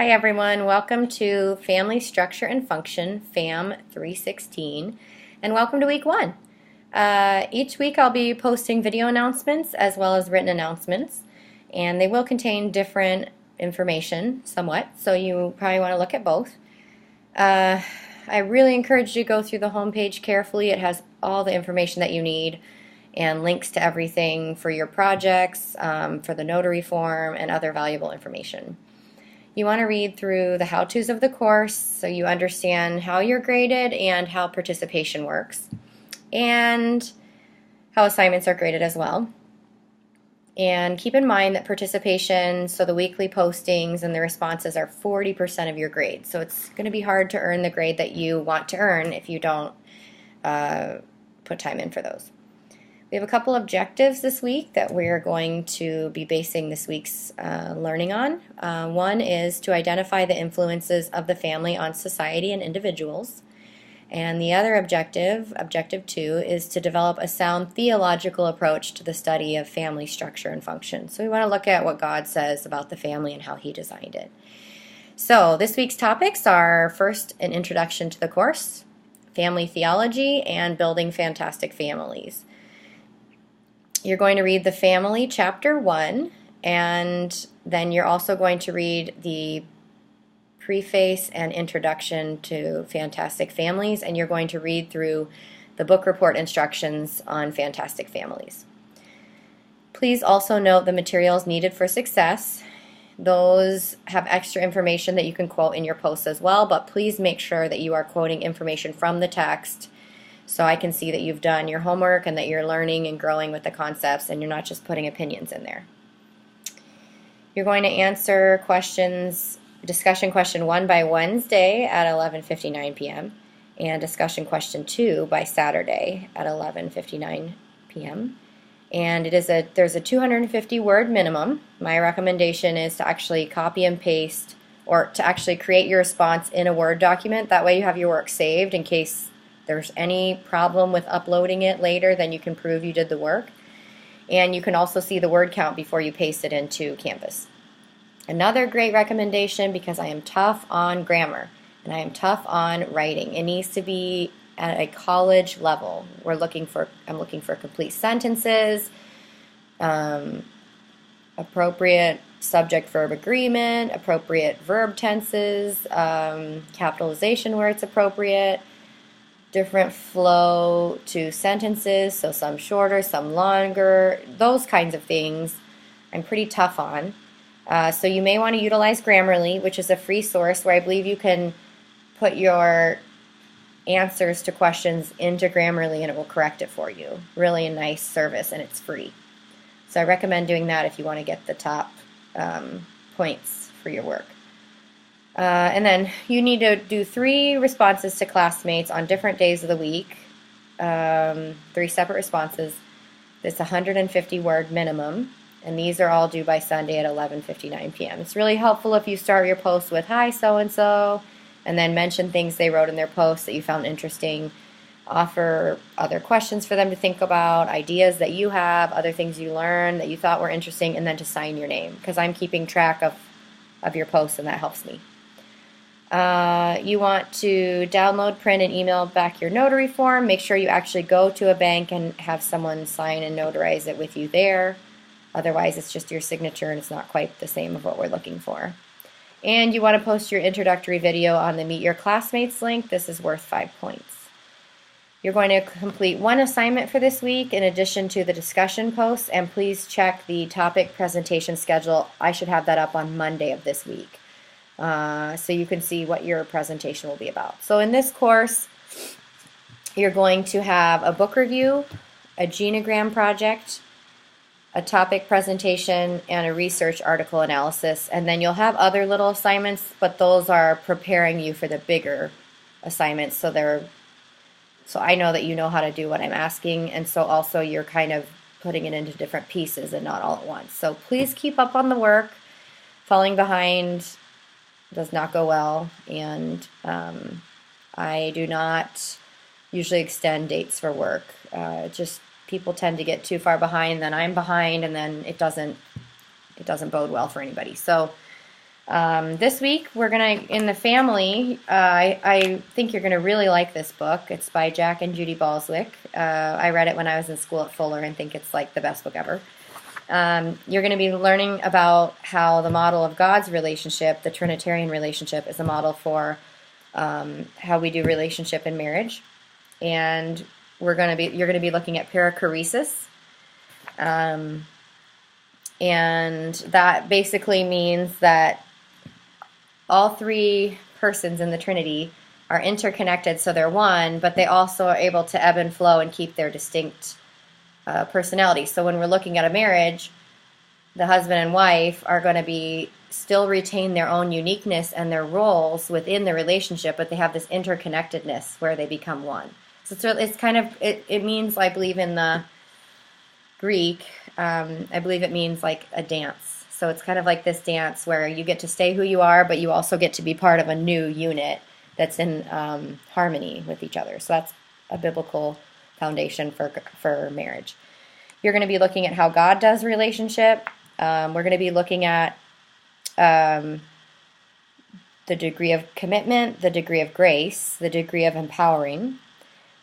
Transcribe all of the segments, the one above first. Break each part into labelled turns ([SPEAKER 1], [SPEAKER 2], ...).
[SPEAKER 1] Hi everyone, welcome to Family Structure and Function, FAM316, and welcome to week one. Each week I'll be posting video announcements as well as written announcements, and they will contain different information somewhat, so you probably want to look at both. I really encourage you to go through the homepage carefully. It has all the information that you need and links to everything for your projects, for the notary form, and other valuable information. You want to read through the how-tos of the course so you understand how you're graded and how participation works, and how assignments are graded as well. And keep in mind that participation, so the weekly postings and the responses, are 40% of your grade. So it's going to be hard to earn the grade that you want to earn if you don't put time in for those. We have a couple objectives this week that we're going to be basing this week's learning on. One is to identify the influences of the family on society and individuals. And the other objective, objective 2, is to develop a sound theological approach to the study of family structure and function. So we want to look at what God says about the family and how He designed it. So this week's topics are, first, an introduction to the course, family theology, and building fantastic families. You're going to read the family chapter 1, and then you're also going to read the preface and introduction to Fantastic Families, and you're going to read through the book report instructions on Fantastic Families. Please also note the materials needed for success. Those have extra information that you can quote in your posts as well, but please make sure that you are quoting information from the text so I can see that you've done your homework and that you're learning and growing with the concepts and you're not just putting opinions in there. You're going to answer discussion question 1 by Wednesday at 11:59 p.m. and discussion question 2 by Saturday at 11:59 p.m. And there's a 250 word minimum. My recommendation is to actually copy and paste, or to actually create your response in a Word document. That way you have your work saved in case there's any problem with uploading it later, then you can prove you did the work. And you can also see the word count before you paste it into Canvas. Another great recommendation, because I am tough on grammar and I am tough on writing, it needs to be at a college level. I'm looking for complete sentences, appropriate subject-verb agreement, appropriate verb tenses, capitalization where it's appropriate, different flow to sentences, so some shorter, some longer, those kinds of things I'm pretty tough on. So you may want to utilize Grammarly, which is a free source where I believe you can put your answers to questions into Grammarly and it will correct it for you. Really a nice service, and it's free. So I recommend doing that if you want to get the top points for your work. And then you need to do 3 responses to classmates on different days of the week, 3 separate responses. It's a 150 word minimum, and these are all due by Sunday at 11:59 p.m. It's really helpful if you start your post with, "Hi, so-and-so," and then mention things they wrote in their post that you found interesting. Offer other questions for them to think about, ideas that you have, other things you learned that you thought were interesting, and then to sign your name, because I'm keeping track of your posts, and that helps me. You want to download, print, and email back your notary form. Make sure you actually go to a bank and have someone sign and notarize it with you there. Otherwise, it's just your signature and it's not quite the same of what we're looking for. And you want to post your introductory video on the Meet Your Classmates link. This is worth 5 points. You're going to complete 1 assignment for this week in addition to the discussion posts, and please check the topic presentation schedule. I should have that up on Monday of this week. So you can see what your presentation will be about. So in this course, you're going to have a book review, a genogram project, a topic presentation, and a research article analysis. And then you'll have other little assignments, but those are preparing you for the bigger assignments. So I know that you know how to do what I'm asking, and so also you're kind of putting it into different pieces and not all at once. So please keep up on the work. Falling behind does not go well, and I do not usually extend dates for work. Just people tend to get too far behind, then I'm behind, and then it doesn't bode well for anybody. So This week, we're going to, in the family, I think you're going to really like this book. It's by Jack and Judy Balswick. I read it when I was in school at Fuller and think it's like the best book ever. You're going to be learning about how the model of God's relationship, the Trinitarian relationship, is a model for how we do relationship in marriage. And you're going to be looking at perichoresis. And that basically means that all three persons in the Trinity are interconnected, so they're one, but they also are able to ebb and flow and keep their distinct personality. So when we're looking at a marriage, the husband and wife are going to be still retain their own uniqueness and their roles within the relationship, but they have this interconnectedness where they become one. So it's kind of, it means, I believe in the Greek, I believe it means like a dance. So it's kind of like this dance where you get to stay who you are, but you also get to be part of a new unit that's in harmony with each other. So that's a biblical foundation for marriage. You're going to be looking at how God does relationship. We're going to be looking at the degree of commitment, the degree of grace, the degree of empowering,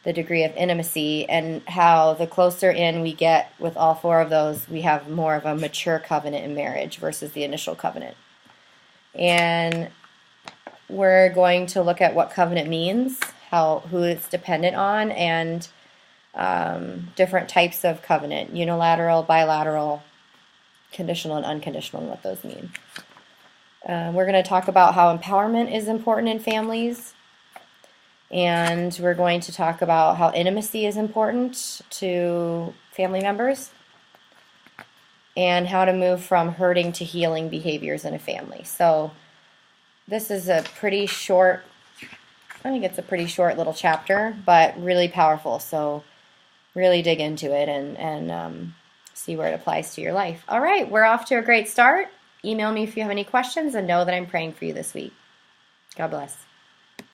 [SPEAKER 1] the degree of intimacy, and how the closer in we get with all four of those, we have more of a mature covenant in marriage versus the initial covenant. And we're going to look at what covenant means, who it's dependent on, and different types of covenant, unilateral, bilateral, conditional, and unconditional, and what those mean. We're going to talk about how empowerment is important in families. And we're going to talk about how intimacy is important to family members and how to move from hurting to healing behaviors in a family. So this is a pretty short, I think it's a pretty short little chapter, but really powerful. So really dig into it and see where it applies to your life. All right, we're off to a great start. Email me if you have any questions and know that I'm praying for you this week. God bless.